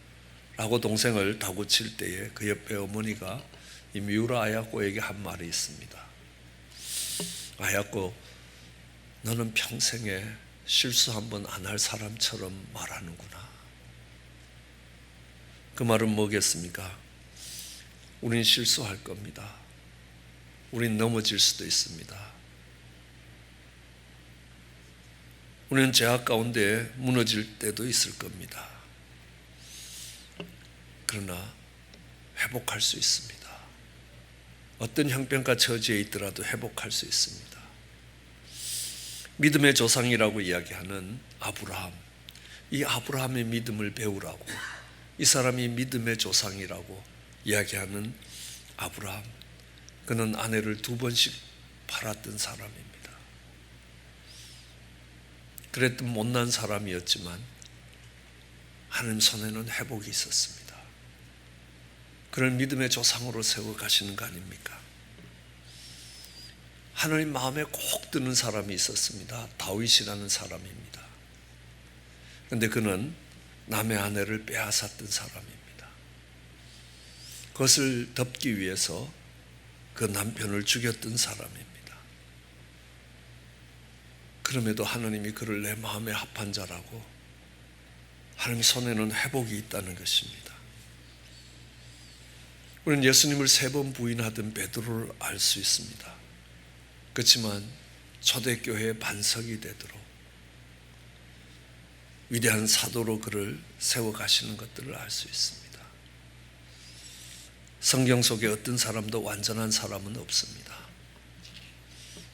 라고 동생을 다구칠 때에 그 옆에 어머니가 이 미우라 아야코에게 한 말이 있습니다. 아야코, 너는 평생에 실수 한번 안 할 사람처럼 말하는구나. 그 말은 뭐겠습니까? 우린 실수할 겁니다. 우린 넘어질 수도 있습니다. 우리는 죄악 가운데 무너질 때도 있을 겁니다. 그러나 회복할 수 있습니다. 어떤 형편과 처지에 있더라도 회복할 수 있습니다. 믿음의 조상이라고 이야기하는 아브라함, 이 아브라함의 믿음을 배우라고, 이 사람이 믿음의 조상이라고 이야기하는 아브라함, 그는 아내를 2번씩 팔았던 사람입니다. 그랬던 못난 사람이었지만 하나님 손에는 회복이 있었습니다. 그를 믿음의 조상으로 세워가시는 거 아닙니까? 하나님 마음에 꼭 드는 사람이 있었습니다. 다윗이라는 사람입니다. 그런데 그는 남의 아내를 빼앗았던 사람입니다. 그것을 덮기 위해서 그 남편을 죽였던 사람입니다. 그럼에도 하나님이 그를 내 마음에 합한 자라고, 하나님 손에는 회복이 있다는 것입니다. 우리는 예수님을 3번 부인하던 베드로를 알 수 있습니다. 그렇지만 초대교회의 반석이 되도록 위대한 사도로 그를 세워가시는 것들을 알 수 있습니다. 성경 속에 어떤 사람도 완전한 사람은 없습니다.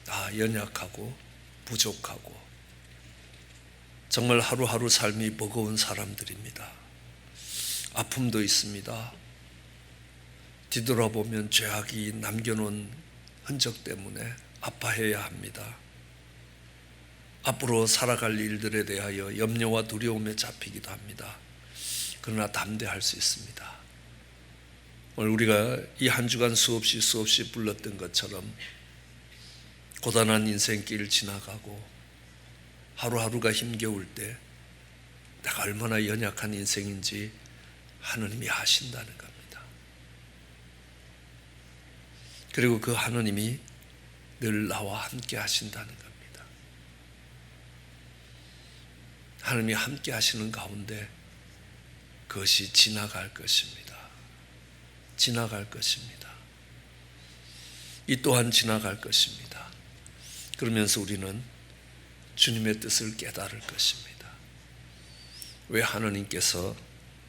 다 연약하고 부족하고 정말 하루하루 삶이 버거운 사람들입니다. 아픔도 있습니다. 뒤돌아보면 죄악이 남겨놓은 흔적 때문에 아파해야 합니다. 앞으로 살아갈 일들에 대하여 염려와 두려움에 잡히기도 합니다. 그러나 담대할 수 있습니다. 오늘 우리가 이 한 주간 수없이 불렀던 것처럼 고단한 인생길을 지나가고 하루하루가 힘겨울 때 내가 얼마나 연약한 인생인지 하나님이 아신다는 겁니다. 그리고 그 하나님이 늘 나와 함께 하신다는 겁니다. 하나님이 함께 하시는 가운데 그것이 지나갈 것입니다. 지나갈 것입니다. 이 또한 지나갈 것입니다. 그러면서 우리는 주님의 뜻을 깨달을 것입니다. 왜 하나님께서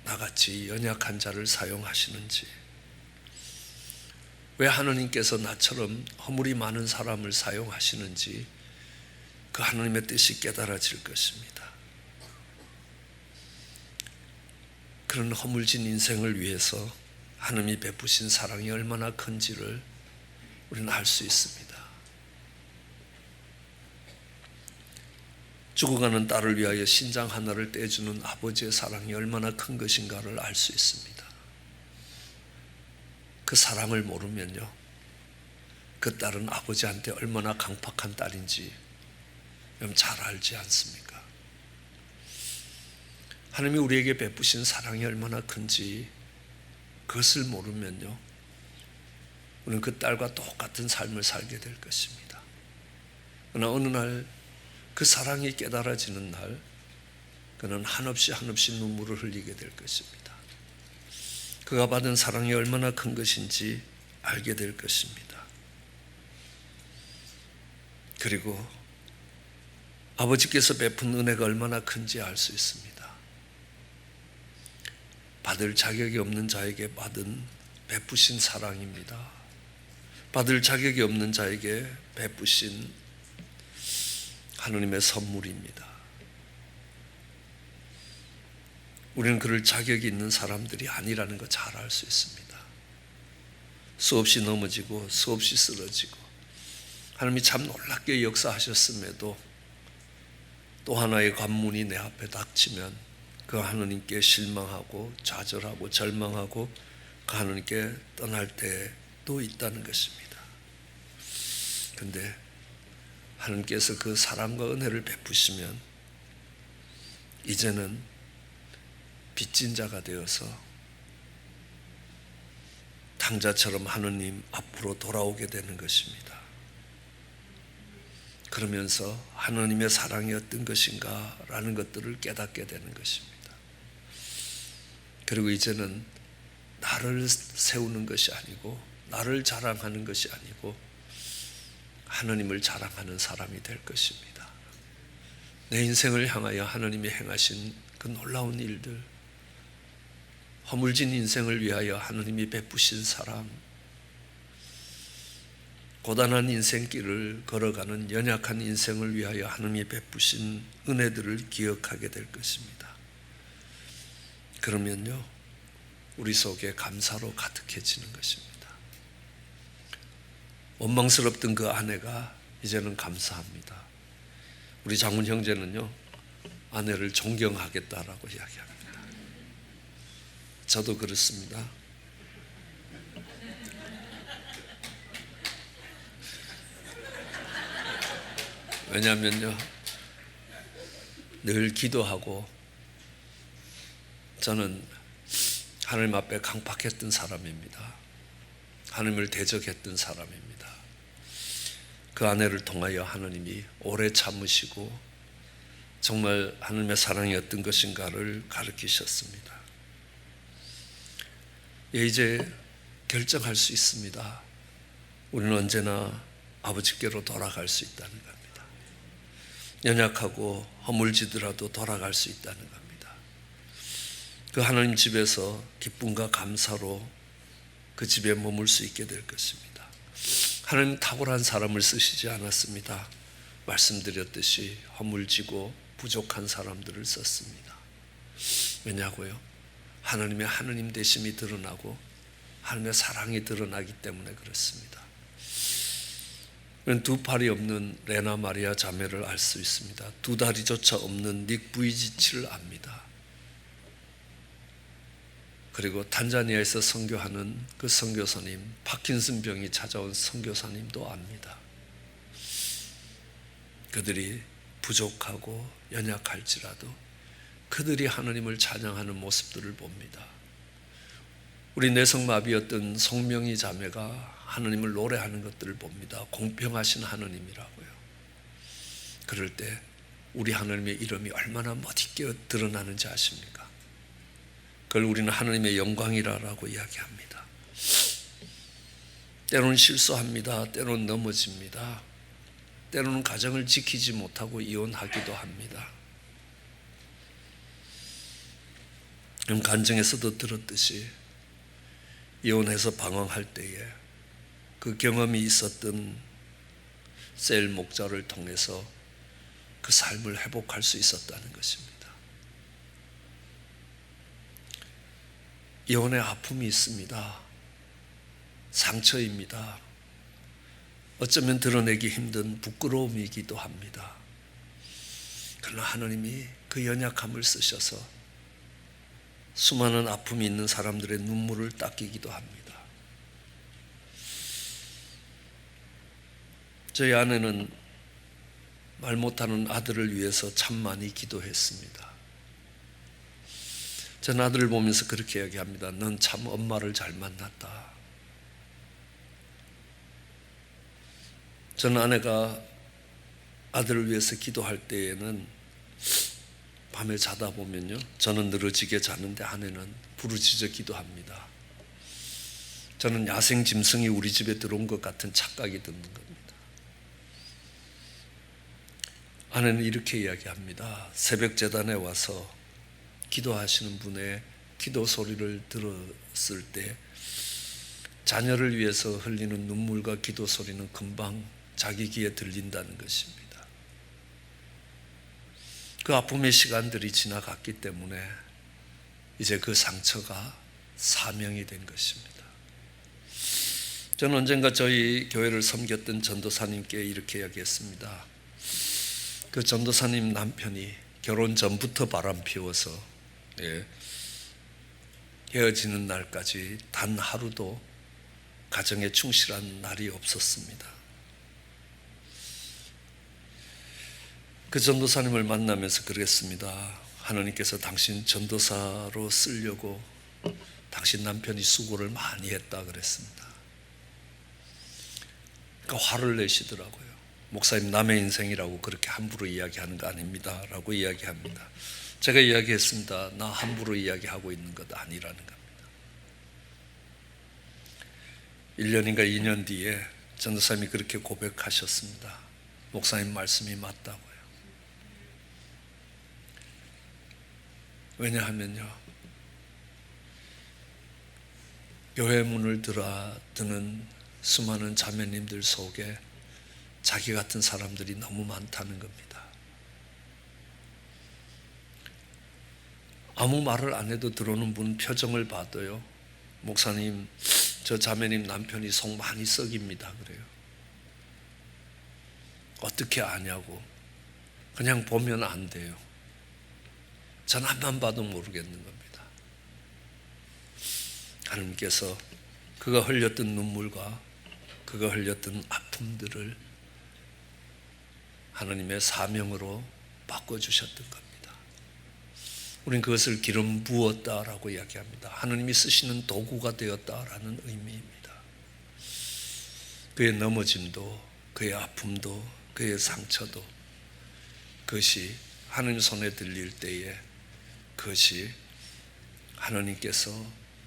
나같이 연약한 자를 사용하시는지, 왜 하나님께서 나처럼 허물이 많은 사람을 사용하시는지 그 하나님의 뜻이 깨달아질 것입니다. 그런 허물진 인생을 위해서 하나님이 베푸신 사랑이 얼마나 큰지를 우리는 알 수 있습니다. 죽어가는 딸을 위하여 신장 하나를 떼주는 아버지의 사랑이 얼마나 큰 것인가를 알 수 있습니다. 그 사랑을 모르면요, 그 딸은 아버지한테 얼마나 강팍한 딸인지 잘 알지 않습니까? 하나님이 우리에게 베푸신 사랑이 얼마나 큰지 그것을 모르면요, 우리는 그 딸과 똑같은 삶을 살게 될 것입니다. 그러나 어느 날 그 사랑이 깨달아지는 날, 그는 한없이 눈물을 흘리게 될 것입니다. 그가 받은 사랑이 얼마나 큰 것인지 알게 될 것입니다. 그리고 아버지께서 베푼 은혜가 얼마나 큰지 알 수 있습니다. 받을 자격이 없는 자에게 받은 베푸신 사랑입니다. 받을 자격이 없는 자에게 베푸신 하나님의 선물입니다. 우리는 그럴 자격이 있는 사람들이 아니라는 거 잘 알 수 있습니다. 수없이 넘어지고 수없이 쓰러지고 하나님이 참 놀랍게 역사하셨음에도 또 하나의 관문이 내 앞에 닥치면 그 하나님께 실망하고 좌절하고 절망하고 그 하나님께 떠날 때도 있다는 것입니다. 그런데 하나님께서 그 사랑과 은혜를 베푸시면 이제는 빚진 자가 되어서 탕자처럼 하느님 앞으로 돌아오게 되는 것입니다. 그러면서 하나님의 사랑이 어떤 것인가 라는 것들을 깨닫게 되는 것입니다. 그리고 이제는 나를 세우는 것이 아니고 나를 자랑하는 것이 아니고 하나님을 자랑하는 사람이 될 것입니다. 내 인생을 향하여 하나님이 행하신 그 놀라운 일들, 허물진 인생을 위하여 하나님이 베푸신 사랑, 고단한 인생길을 걸어가는 연약한 인생을 위하여 하나님이 베푸신 은혜들을 기억하게 될 것입니다. 그러면요, 우리 속에 감사로 가득해지는 것입니다. 원망스럽던 그 아내가 이제는 감사합니다. 우리 장훈 형제는요, 아내를 존경하겠다라고 이야기합니다. 저도 그렇습니다. 왜냐하면요, 늘 기도하고 저는 하나님 앞에 강팍했던 사람입니다. 하나님을 대적했던 사람입니다. 그 아내를 통하여 하나님이 오래 참으시고 정말 하나님의 사랑이 어떤 것인가를 가르치셨습니다. 이제 결정할 수 있습니다. 우리는 언제나 아버지께로 돌아갈 수 있다는 겁니다. 연약하고 허물지더라도 돌아갈 수 있다는 겁니다. 그 하나님 집에서 기쁨과 감사로 그 집에 머물 수 있게 될 것입니다. 하나님 탁월한 사람을 쓰시지 않았습니다. 말씀드렸듯이 허물지고 부족한 사람들을 썼습니다. 왜냐고요? 하나님의 하느님 되심이 드러나고 하나님의 사랑이 드러나기 때문에 그렇습니다. 두 팔이 없는 레나 마리아 자매를 알 수 있습니다. 두 다리조차 없는 닉 부이지치를 압니다. 그리고 탄자니아에서 선교하는 그 선교사님, 파킨슨 병이 찾아온 선교사님도 압니다. 그들이 부족하고 연약할지라도 그들이 하나님을 찬양하는 모습들을 봅니다. 우리 내성마비였던 송명희 자매가 하나님을 노래하는 것들을 봅니다. 공평하신 하나님이라고요. 그럴 때 우리 하나님의 이름이 얼마나 멋있게 드러나는지 아십니까? 그걸 우리는 하나님의 영광이라고 이야기합니다. 때로는 실수합니다. 때로는 넘어집니다. 때로는 가정을 지키지 못하고 이혼하기도 합니다. 그럼 간증에서도 들었듯이 이혼해서 방황할 때에 그 경험이 있었던 셀 목자를 통해서 그 삶을 회복할 수 있었다는 것입니다. 이혼의 아픔이 있습니다. 상처입니다. 어쩌면 드러내기 힘든 부끄러움이기도 합니다. 그러나 하나님이 그 연약함을 쓰셔서 수많은 아픔이 있는 사람들의 눈물을 닦이기도 합니다. 저희 아내는 말 못하는 아들을 위해서 참 많이 기도했습니다. 전 아들을 보면서 그렇게 이야기합니다. 넌 참 엄마를 잘 만났다. 전 아내가 아들을 위해서 기도할 때에는 밤에 자다 보면요, 저는 늘어지게 자는데 아내는 부르짖어 기도합니다. 저는 야생 짐승이 우리 집에 들어온 것 같은 착각이 드는 겁니다. 아내는 이렇게 이야기합니다. 새벽 제단에 와서 기도하시는 분의 기도 소리를 들었을 때 자녀를 위해서 흘리는 눈물과 기도 소리는 금방 자기 귀에 들린다는 것입니다. 그 아픔의 시간들이 지나갔기 때문에 이제 그 상처가 사명이 된 것입니다. 저는 언젠가 저희 교회를 섬겼던 전도사님께 이렇게 이야기했습니다. 그 전도사님 남편이 결혼 전부터 바람 피워서 헤어지는 날까지 단 하루도 가정에 충실한 날이 없었습니다. 그 전도사님을 만나면서 그랬습니다. 하나님께서 당신 전도사로 쓰려고 당신 남편이 수고를 많이 했다 그랬습니다. 그러니까 화를 내시더라고요. 목사님, 남의 인생이라고 그렇게 함부로 이야기하는 거 아닙니다 라고 이야기합니다. 제가 이야기했습니다. 나 함부로 이야기하고 있는 것 아니라는 겁니다. 1년인가 2년 뒤에 전도사님이 그렇게 고백하셨습니다. 목사님 말씀이 맞다고요. 왜냐하면요, 교회 문을 드는 수많은 자매님들 속에 자기 같은 사람들이 너무 많다는 겁니다. 아무 말을 안 해도 들어오는 분 표정을 봐도요, 목사님, 저 자매님 남편이 속 많이 썩입니다 그래요. 어떻게 아냐고. 그냥 보면 안 돼요. 전 앞만 봐도 모르겠는 겁니다. 하나님께서 그가 흘렸던 눈물과 그가 흘렸던 아픔들을 하나님의 사명으로 바꿔주셨던 겁니다. 우리는 그것을 기름 부었다라고 이야기합니다. 하나님이 쓰시는 도구가 되었다라는 의미입니다. 그의 넘어짐도, 그의 아픔도, 그의 상처도, 그것이 하나님 손에 들릴 때에 그것이 하나님께서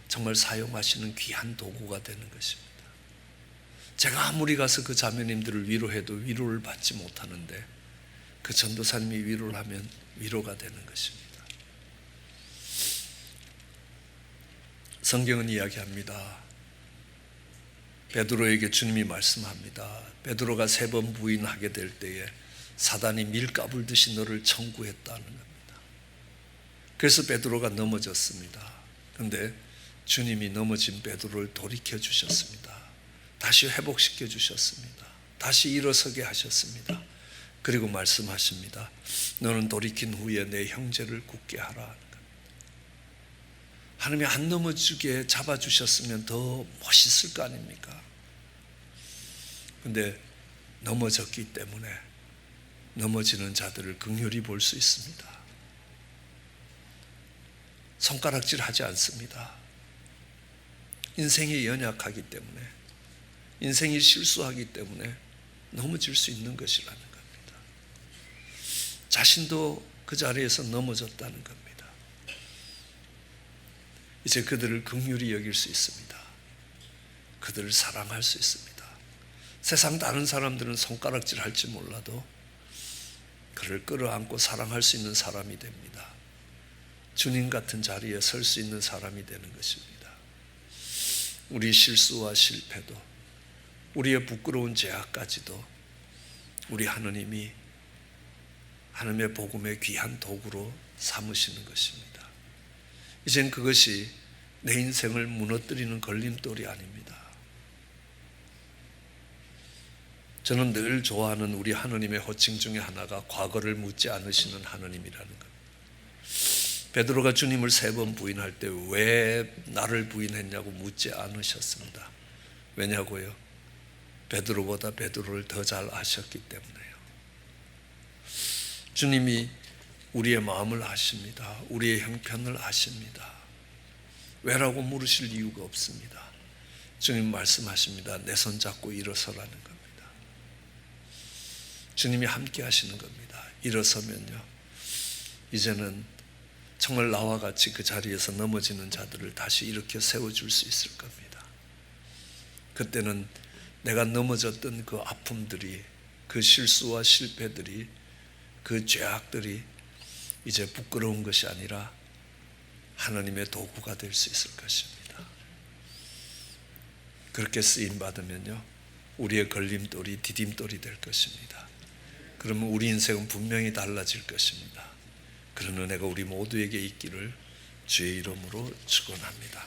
정말 사용하시는 귀한 도구가 되는 것입니다. 제가 아무리 가서 그 자매님들을 위로해도 위로를 받지 못하는데 그 전도사님이 위로를 하면 위로가 되는 것입니다. 성경은 이야기합니다. 베드로에게 주님이 말씀합니다. 베드로가 3번 부인하게 될 때에 사단이 밀가불 듯이 너를 청구했다는 겁니다. 그래서 베드로가 넘어졌습니다. 그런데 주님이 넘어진 베드로를 돌이켜 주셨습니다. 다시 회복시켜 주셨습니다. 다시 일어서게 하셨습니다. 그리고 말씀하십니다. 너는 돌이킨 후에 내 형제를 굳게 하라. 하나님이 안 넘어지게 잡아주셨으면 더 멋있을 거 아닙니까? 그런데 넘어졌기 때문에 넘어지는 자들을 긍휼히 볼 수 있습니다. 손가락질 하지 않습니다. 인생이 연약하기 때문에, 인생이 실수하기 때문에 넘어질 수 있는 것이라는 겁니다. 자신도 그 자리에서 넘어졌다는 겁니다. 이제 그들을 긍휼히 여길 수 있습니다. 그들을 사랑할 수 있습니다. 세상 다른 사람들은 손가락질 할지 몰라도 그를 끌어안고 사랑할 수 있는 사람이 됩니다. 주님 같은 자리에 설 수 있는 사람이 되는 것입니다. 우리 실수와 실패도, 우리의 부끄러운 죄악까지도 우리 하나님이 하나님의 복음의 귀한 도구로 삼으시는 것입니다. 이젠 그것이 내 인생을 무너뜨리는 걸림돌이 아닙니다. 저는 늘 좋아하는 우리 하나님의 호칭 중에 하나가 과거를 묻지 않으시는 하나님이라는 겁니다. 베드로가 주님을 3번 부인할 때 왜 나를 부인했냐고 묻지 않으셨습니다. 왜냐고요? 베드로보다 베드로를 더 잘 아셨기 때문에요. 주님이 우리의 마음을 아십니다. 우리의 형편을 아십니다. 왜라고 물으실 이유가 없습니다. 주님 말씀하십니다. 내 손 잡고 일어서라는 겁니다. 주님이 함께 하시는 겁니다. 일어서면요, 이제는 정말 나와 같이 그 자리에서 넘어지는 자들을 다시 일으켜 세워줄 수 있을 겁니다. 그때는 내가 넘어졌던 그 아픔들이, 그 실수와 실패들이, 그 죄악들이 이제 부끄러운 것이 아니라 하나님의 도구가 될 수 있을 것입니다. 그렇게 쓰임받으면요, 우리의 걸림돌이 디딤돌이 될 것입니다. 그러면 우리 인생은 분명히 달라질 것입니다. 그런 은혜가 우리 모두에게 있기를 주의 이름으로 축원합니다.